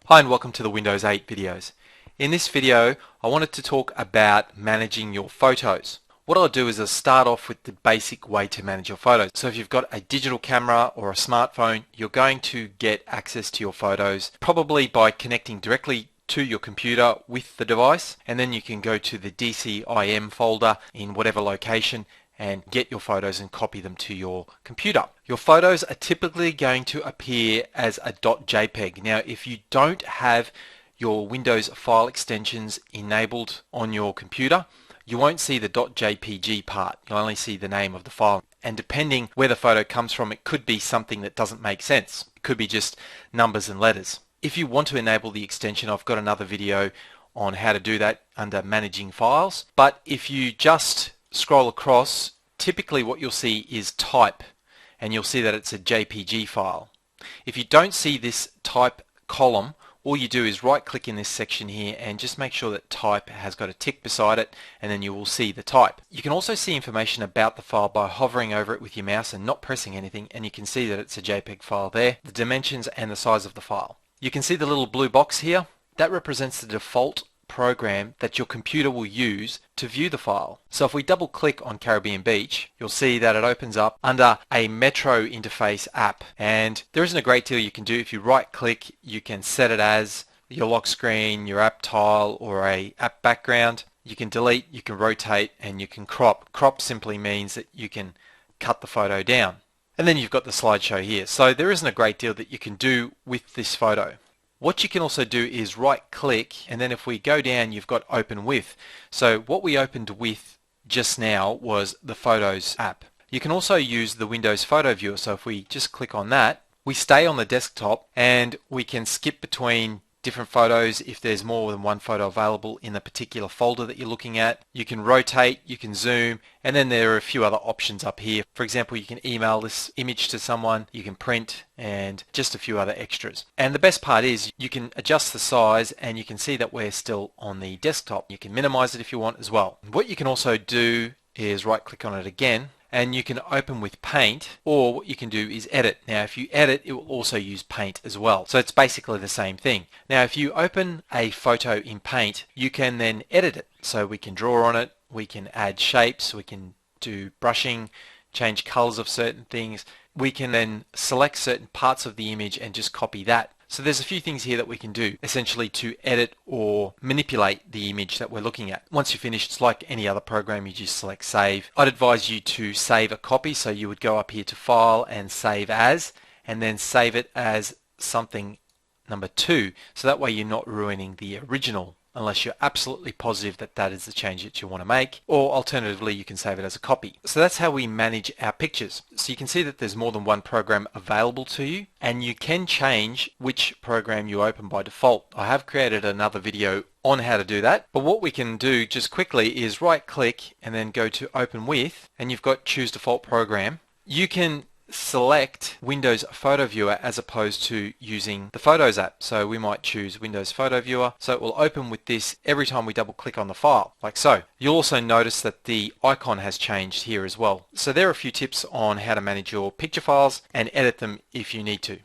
Hi and welcome to the Windows 8 videos. In this video I wanted to talk about managing your photos. What I'll do is I'll start off with the basic way to manage your photos. So if you've got a digital camera or a smartphone, you're going to get access to your photos probably by connecting directly to your computer with the device, and then you can go to the DCIM folder in whatever location and get your photos and copy them to your computer. Your photos are typically going to appear as a .jpeg. Now if you don't have your Windows file extensions enabled on your computer, you won't see the .jpg part. You'll only see the name of the file, and depending where the photo comes from, it could be something that doesn't make sense. It could be just numbers and letters. If you want to enable the extension, I've got another video on how to do that under managing files, but if you just scroll across, typically what you'll see is type, and you'll see that it's a JPG file. If you don't see this type column, all you do is right click in this section here and just make sure that type has got a tick beside it, and then you will see the type. You can also see information about the file by hovering over it with your mouse and not pressing anything, and you can see that it's a JPEG file there, the dimensions and the size of the file. You can see the little blue box here. That represents the default program that your computer will use to view the file. So if we double click on Caribbean Beach, you'll see that it opens up under a Metro interface app, and there isn't a great deal you can do. If you right click, you can set it as your lock screen, your app tile, or a app background. You can delete, you can rotate, and you can crop. Crop simply means that you can cut the photo down. And then you've got the slideshow here. So there isn't a great deal that you can do with this photo. What you can also do is right click, and then if we go down, you've got open with. So what we opened with just now was the Photos app. You can also use the Windows Photo Viewer. So if we just click on that, we stay on the desktop and we can skip between different photos if there's more than one photo available in the particular folder that you're looking at. You can rotate, you can zoom, and then there are a few other options up here. For example, you can email this image to someone, you can print, and just a few other extras. And the best part is you can adjust the size, and you can see that we're still on the desktop. You can minimize it if you want as well. What you can also do is right click on it again, and you can open with Paint, or what you can do is edit. Now if you edit, it will also use Paint as well. So it's basically the same thing. Now if you open a photo in Paint, you can then edit it. So we can draw on it, we can add shapes, we can do brushing, change colors of certain things. We can then select certain parts of the image and just copy that. So there's a few things here that we can do essentially to edit or manipulate the image that we're looking at. Once you're finished, it's like any other program, you just select save. I'd advise you to save a copy, so you would go up here to File and Save As, and then save it as something number 2, so that way you're not ruining the original unless you're absolutely positive that that is the change that you want to make, or alternatively you can save it as a copy. So that's how we manage our pictures. So you can see that there's more than one program available to you, and you can change which program you open by default. I have created another video on how to do that, but what we can do just quickly is right click and then go to open with, and you've got choose default program. You can select Windows Photo Viewer as opposed to using the Photos app. So we might choose Windows Photo Viewer, so it will open with this every time we double click on the file, like so. You'll also notice that the icon has changed here as well. So there are a few tips on how to manage your picture files and edit them if you need to.